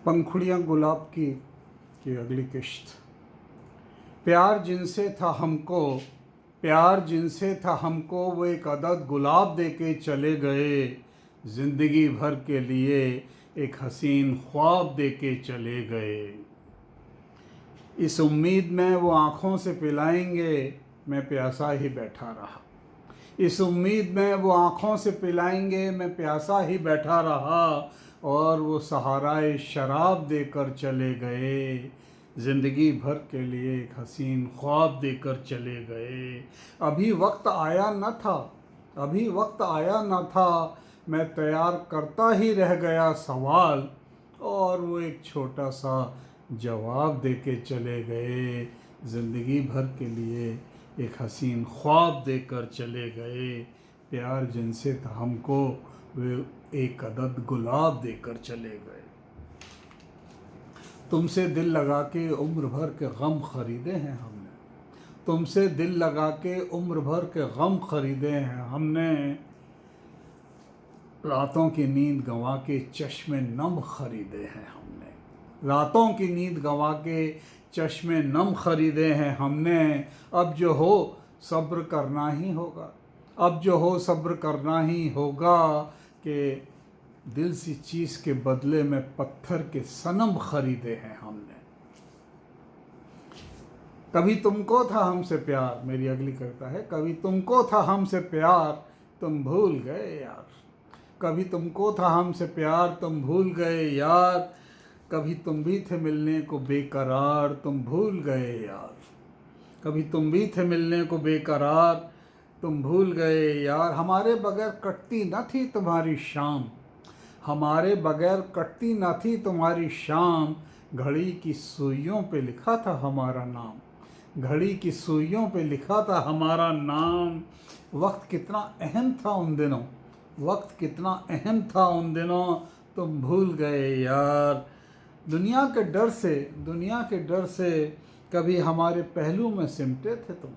पंखुड़ियाँ गुलाब की अगली किश्त। प्यार जिनसे था हमको, प्यार जिनसे था हमको, वो एक अदद गुलाब दे के चले गए। ज़िंदगी भर के लिए एक हसीन ख्वाब दे के चले गए। इस उम्मीद में वो आँखों से पिलाएंगे, मैं प्यासा ही बैठा रहा। इस उम्मीद में वो आँखों से पिलाएंगे, मैं प्यासा ही बैठा रहा। और वो सहाराए शराब देकर चले गए। ज़िंदगी भर के लिए एक हसीन ख्वाब देकर चले गए। अभी वक्त आया न था, अभी वक्त आया न था, मैं तैयार करता ही रह गया सवाल। और वो एक छोटा सा जवाब दे के चले गए। ज़िंदगी भर के लिए एक हसीन ख्वाब देकर चले गए। प्यार जिनसे था हमको, वे एक अदद गुलाब देकर चले गए। तुमसे दिल लगा के उम्र भर के गम खरीदे हैं हमने। तुमसे दिल लगा के उम्र भर के गम खरीदे हैं हमने। रातों की नींद गंवा के चश्मे नम खरीदे हैं हमने। रातों की नींद गंवा के चश्मे नम खरीदे हैं हमने। अब जो हो सब्र करना ही होगा, अब जो हो सब्र करना ही होगा। कि दिल सी चीज़ के बदले में पत्थर के सनम खरीदे हैं हमने। कभी तुमको था हमसे प्यार, मेरी अगली कविता है। कभी तुमको था हमसे प्यार, तुम भूल गए यार। कभी तुमको था हमसे प्यार, तुम भूल गए यार। कभी तुम भी थे मिलने को बेकरार, तुम भूल गए यार। कभी तुम भी थे मिलने को बेकरार, तुम भूल गए यार। हमारे बगैर कटती न थी तुम्हारी शाम, हमारे बगैर कटती न थी तुम्हारी शाम। घड़ी की सुइयों पे लिखा था हमारा नाम, घड़ी की सुइयों पे लिखा था हमारा नाम। वक्त कितना अहम था उन दिनों, वक्त कितना अहम था उन दिनों, तुम भूल गए यार। दुनिया के डर से, दुनिया के डर से कभी हमारे पहलू में सिमटे थे तुम।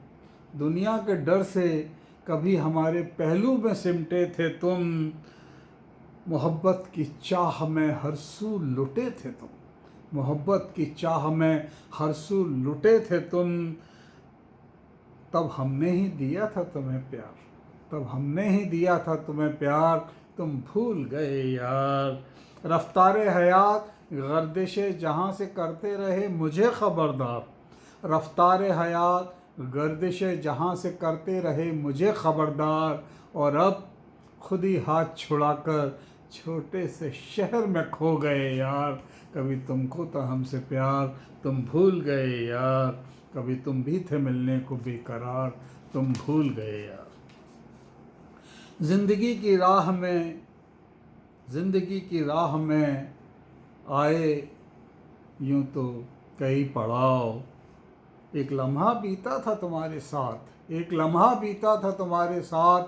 दुनिया के डर से कभी हमारे पहलू में सिमटे थे तुम। मोहब्बत की चाह में हर सू लुटे थे तुम, मोहब्बत की चाह में हर सू लुटे थे तुम। तब हमने ही दिया था तुम्हें प्यार, तब हमने ही दिया था तुम्हें प्यार, तुम भूल गए यार। रफ्तारे हयात गर्दिशे जहाँ से करते रहे मुझे खबरदार, रफ्तारे हयात गर्दिशे जहाँ से करते रहे मुझे खबरदार। और अब खुद ही हाथ छुड़ाकर छोटे से शहर में खो गए यार। कभी तुमको था हमसे प्यार, तुम भूल गए यार। कभी तुम भी थे मिलने को बेकरार, तुम भूल गए यार। ज़िंदगी की राह में, ज़िंदगी की राह में आए यूँ तो कई पड़ाव। एक लम्हा बीता था तुम्हारे साथ, एक लम्हा बीता था तुम्हारे साथ,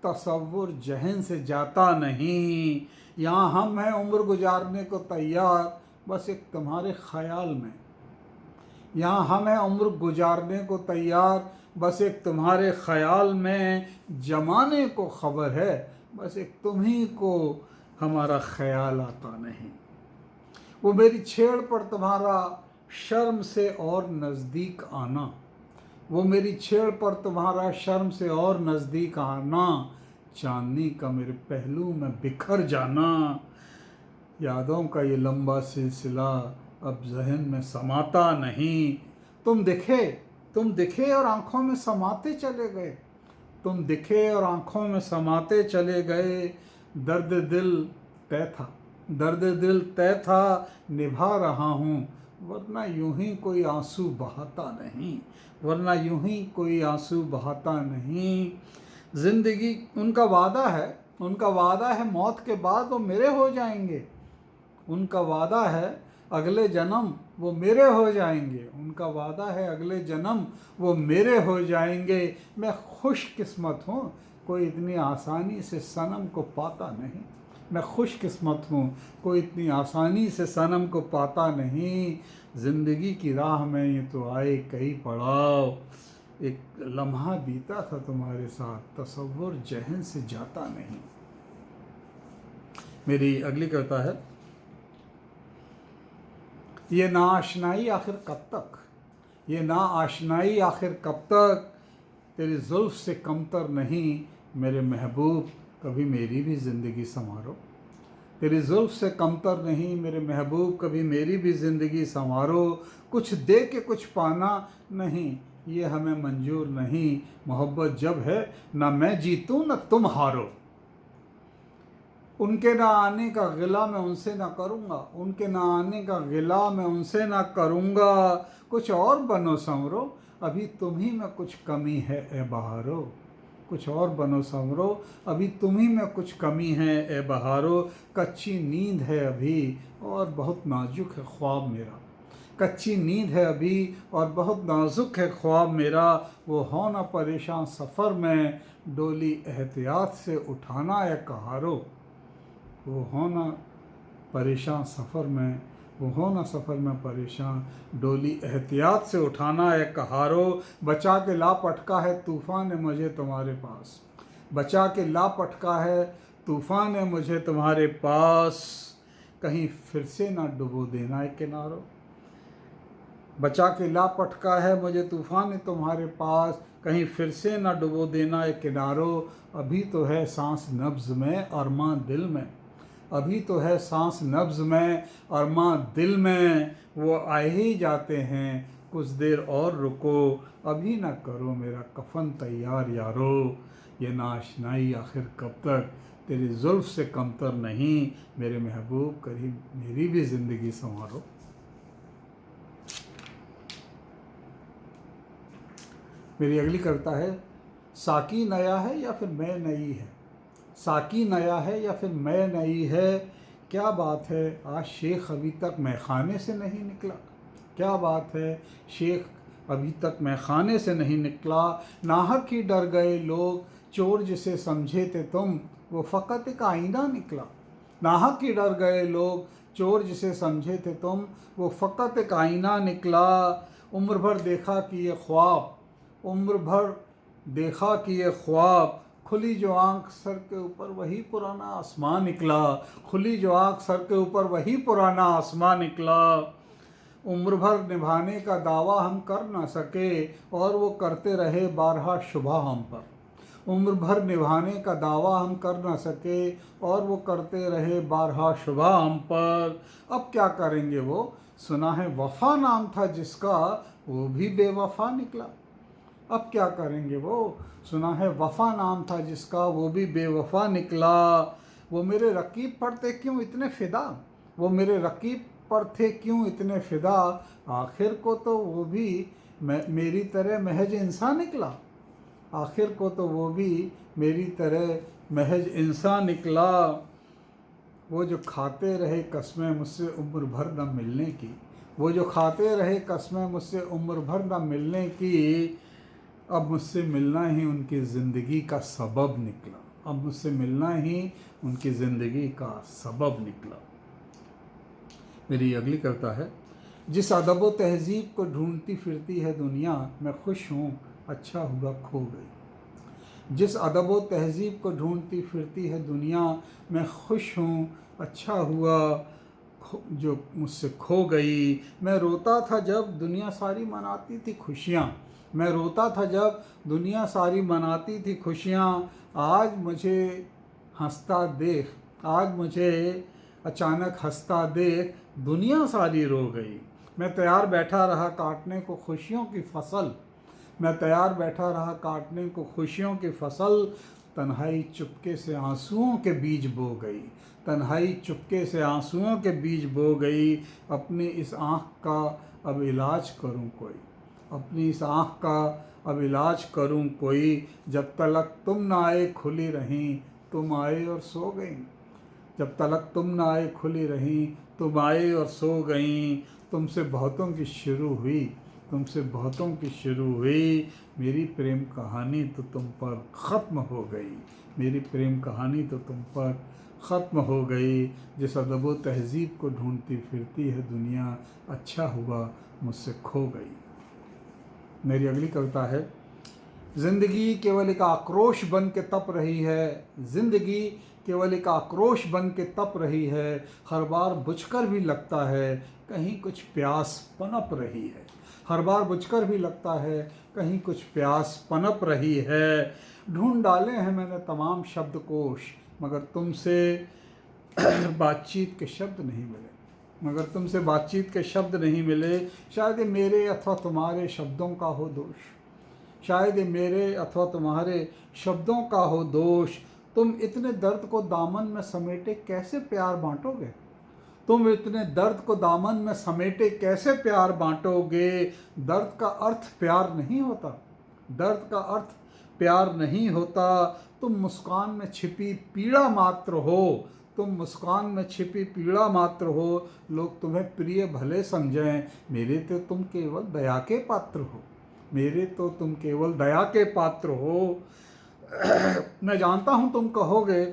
तसव्वुर जहन से जाता नहीं। यहाँ हम हैं उम्र गुजारने को तैयार, बस एक तुम्हारे ख़याल में। यहाँ हम हैं उम्र गुजारने को तैयार, बस एक तुम्हारे ख़याल में। ज़माने को ख़बर है, बस एक तुम्ही को हमारा ख़याल आता नहीं। वो मेरी छेड़ पर तुम्हारा शर्म से और नज़दीक आना, वो मेरी छेड़ पर तुम्हारा शर्म से और नज़दीक आना। चांदनी का मेरे पहलू में बिखर जाना। यादों का ये लंबा सिलसिला अब जहन में समाता नहीं। तुम दिखे और आँखों में समाते चले गए, तुम दिखे और आँखों में समाते चले गए। दर्द दिल तय था, दर्द दिल तय था, निभा रहा हूँ, वरना यूं ही कोई आंसू बहाता नहीं, वरना यूं ही कोई आंसू बहाता नहीं। ज़िंदगी उनका वादा है, उनका वादा है मौत के बाद वो मेरे हो जाएंगे। उनका वादा है अगले जन्म वो मेरे हो जाएंगे, उनका वादा है अगले जन्म वो मेरे हो जाएंगे। मैं खुशकिस्मत हूँ, कोई इतनी आसानी से सनम को पाता नहीं। मैं खुशकिस्मत हूँ, कोई इतनी आसानी से सनम को पाता नहीं। ज़िंदगी की राह में ये तो आए कई पड़ाव, एक लम्हा बीता था तुम्हारे साथ, तसव्वुर जहन से जाता नहीं। मेरी अगली कविता है। ये नाआशनाई आखिर कब तक, ये नाआशनाई आखिर कब तक, तेरी जुल्फ़ से कमतर नहीं मेरे महबूब, कभी मेरी भी ज़िंदगी संवारो। तेरी जुल्फ़ से कमतर नहीं मेरे महबूब, कभी मेरी भी ज़िंदगी संवारो। कुछ दे के कुछ पाना नहीं, ये हमें मंजूर नहीं, मोहब्बत जब है ना मैं जीतूँ ना तुम हारो। उनके ना आने का गिला मैं उनसे ना करूँगा, उनके ना आने का गिला मैं उनसे ना करूँगा। कुछ और बनो संवरो, अभी तुम ही में कुछ कमी है ए बहारो। कुछ और बनो संवरो, अभी तुम ही में कुछ कमी है ए बहारो। कच्ची नींद है अभी और बहुत नाजुक है ख्वाब मेरा, कच्ची नींद है अभी और बहुत नाजुक है ख्वाब मेरा। वो हो ना परेशान सफ़र में, डोली एहतियात से उठाना है कहारो। वो हो ना परेशान सफ़र में, वो हो ना सफ़र में परेशान, डोली एहतियात से उठाना है कहारो। बचा के ला पटका है तूफ़ान है मुझे तुम्हारे पास, बचा के ला पटका है तूफ़ान है मुझे तुम्हारे पास। कहीं फिर से ना डुबो देना है किनारों, बचा के ला पटका है मुझे तूफ़ान है तुम्हारे पास, कहीं फिर से ना डुबो देना है किनारों। अभी तो है सांस नब्ज़ में अरमां दिल में, अभी तो है सांस नब्ज़ में अरमां दिल में। वो आए ही जाते हैं, कुछ देर और रुको, अभी ना करो मेरा कफन तैयार यारो। ये नाशनाई आखिर कब तक, तेरी जुल्फ़ से कमतर नहीं मेरे महबूब, कभी मेरी भी ज़िंदगी संवारो। मेरी अगली कविता है, साकी नया है या फिर मैं नई है। साकी नया है या फिर मैं नई है, क्या बात है आज शेख अभी तक मैखाने से नहीं निकला। क्या बात है शेख अभी तक मैखाने से नहीं निकला। नाहक ही डर गए लोग, चोर जिसे समझे थे तुम, वो फ़कत एक आईना निकला। नाहक ही डर गए लोग, चोर जिसे समझे थे तुम, वो फ़कत एक आईना निकला। उम्र भर देखा कि ये ख्वाब, उम्र भर देखा कि ये ख्वाब, खुली जो आँख सर के ऊपर वही पुराना आसमां निकला। खुली जो आँख सर के ऊपर वही पुराना आसमां निकला। उम्र भर निभाने का दावा हम कर ना सके और वो करते रहे बारहा शुबा हम पर। उम्र भर निभाने का दावा हम कर ना सके और वो करते रहे बारहा शुबा हम पर। अब क्या करेंगे वो, सुना है वफ़ा नाम था जिसका, वो भी बेवफ़ा निकला। अब क्या करेंगे वो, सुना है वफ़ा नाम था जिसका, वो भी बेवफ़ा निकला। वो मेरे रकीब पर थे क्यों इतने फ़िदा, वो मेरे रकीब पर थे क्यों इतने फ़िदा, आखिर को तो वो भी मेरी तरह महज इंसान निकला। आखिर को तो वो भी मेरी तरह महज इंसान निकला। वो जो खाते रहे कस्में मुझसे उम्र भर न मिलने की, वो जो खाते रहे कस्में मुझसे उम्र भर न मिलने की, अब मुझसे मिलना ही उनकी ज़िंदगी का सबब निकला। अब मुझसे मिलना ही उनकी ज़िंदगी का सबब निकला। मेरी अगली कविता है, जिस अदब व तहज़ीब को ढूंढती फिरती है दुनिया, मैं खुश हूँ अच्छा हुआ खो गई। जिस अदब व तहज़ीब को ढूंढती फिरती है दुनिया, मैं खुश हूँ अच्छा हुआ जो मुझसे खो गई। मैं रोता था जब दुनिया सारी मनाती थी खुशियाँ, मैं रोता था जब दुनिया सारी मनाती थी खुशियाँ। आज मुझे हंसता देख, आज मुझे अचानक हंसता देख दुनिया सारी रो गई। मैं तैयार बैठा रहा काटने को खुशियों की फसल, मैं तैयार बैठा रहा काटने को खुशियों की फसल। तन्हाई चुपके से आंसुओं के बीज बो गई, तन्हाई चुपके से आंसुओं के बीज बो गई। अपनी इस आँख का अब इलाज करूँ कोई, अपनी इस आँख का अब इलाज करूँ कोई। जब तलक तुम ना आए खुली रहीं, तुम आए और सो गई। जब तलक तुम ना आए खुली रहीं, तुम आए और सो गईं। तुमसे बहुतों की शुरू हुई, तुमसे बहुतों की शुरू हुई, मेरी प्रेम कहानी तो तुम पर ख़त्म हो गई। मेरी प्रेम कहानी तो तुम पर ख़त्म हो गई। जिस अदब व तहज़ीब को ढूंढती फिरती है दुनिया, अच्छा हुआ मुझसे खो गई। मेरी अगली कविता है, ज़िंदगी केवल एक आक्रोश बन के तप रही है, ज़िंदगी केवल एक आक्रोश बन के तप रही है। हर बार बुझकर भी लगता है कहीं कुछ प्यास पनप रही है। हर बार बुझकर भी लगता है कहीं कुछ प्यास पनप रही है। ढूंढ डाले हैं मैंने तमाम शब्दकोश, मगर तुमसे बातचीत के शब्द नहीं मिले। मगर तुमसे बातचीत के शब्द नहीं मिले। शायद ये मेरे अथवा तुम्हारे शब्दों का हो दोष। शायद ये मेरे अथवा तुम्हारे शब्दों का हो दोष। तुम इतने दर्द को दामन में समेटे कैसे प्यार बांटोगे? तुम इतने दर्द को दामन में समेटे कैसे प्यार बांटोगे? दर्द का अर्थ प्यार नहीं होता। दर्द का अर्थ प्यार नहीं होता। तुम मुस्कान में छिपी पीड़ा मात्र हो। तुम मुस्कान में छिपी पीड़ा मात्र हो। लोग तुम्हें प्रिय भले समझें, मेरे तो तुम केवल दया के पात्र हो। मेरे तो तुम केवल दया के पात्र हो। मैं जानता हूँ तुम कहोगे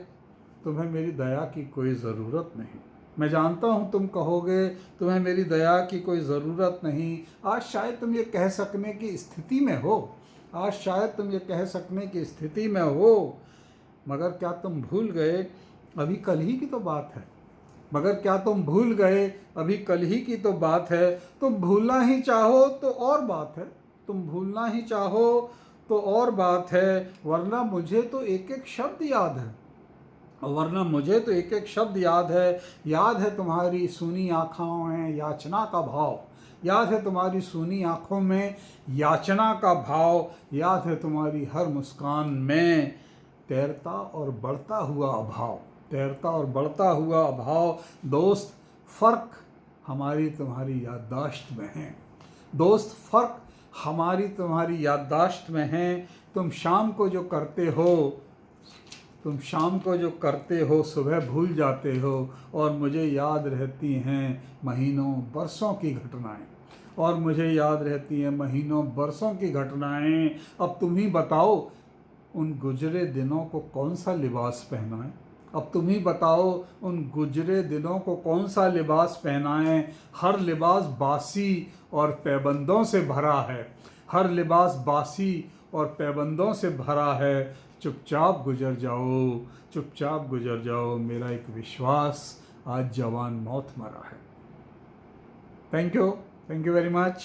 तुम्हें मेरी दया की कोई ज़रूरत नहीं। मैं जानता हूँ तुम कहोगे तुम्हें मेरी दया की कोई ज़रूरत नहीं। आज शायद तुम ये कह सकने की स्थिति में हो। आज शायद तुम ये कह सकने की स्थिति में हो। मगर क्या तुम भूल गए अभी कल ही की तो बात है। मगर क्या तुम भूल गए अभी कल ही की तो बात है। तुम भूलना ही चाहो तो और बात है। तुम भूलना ही चाहो तो और बात है। वरना मुझे तो एक एक शब्द याद है। वरना मुझे तो एक एक शब्द याद है। याद है तुम्हारी सूनी आँखों में याचना का भाव। याद है तुम्हारी सूनी आँखों में याचना का भाव। याद है तुम्हारी हर मुस्कान में तैरता और बढ़ता हुआ अभाव। तैरता और बढ़ता हुआ अभाव। दोस्त, फ़र्क हमारी तुम्हारी याददाश्त में है। दोस्त, फ़र्क हमारी तुम्हारी याददाश्त में है। तुम शाम को जो करते हो सुबह भूल जाते हो। और मुझे याद रहती हैं महीनों बरसों की घटनाएं। और मुझे याद रहती हैं महीनों बरसों की घटनाएं। अब तुम ही बताओ उन गुजरे दिनों को कौन सा लिबास पहनाएं। अब तुम ही बताओ उन गुजरे दिनों को कौन सा लिबास पहनाएं। हर लिबास बासी और पैबंदों से भरा है। हर लिबास बासी और पैबंदों से भरा है। चुपचाप गुजर जाओ, चुपचाप गुजर जाओ। मेरा एक विश्वास आज जवान मौत मरा है। Thank you very much.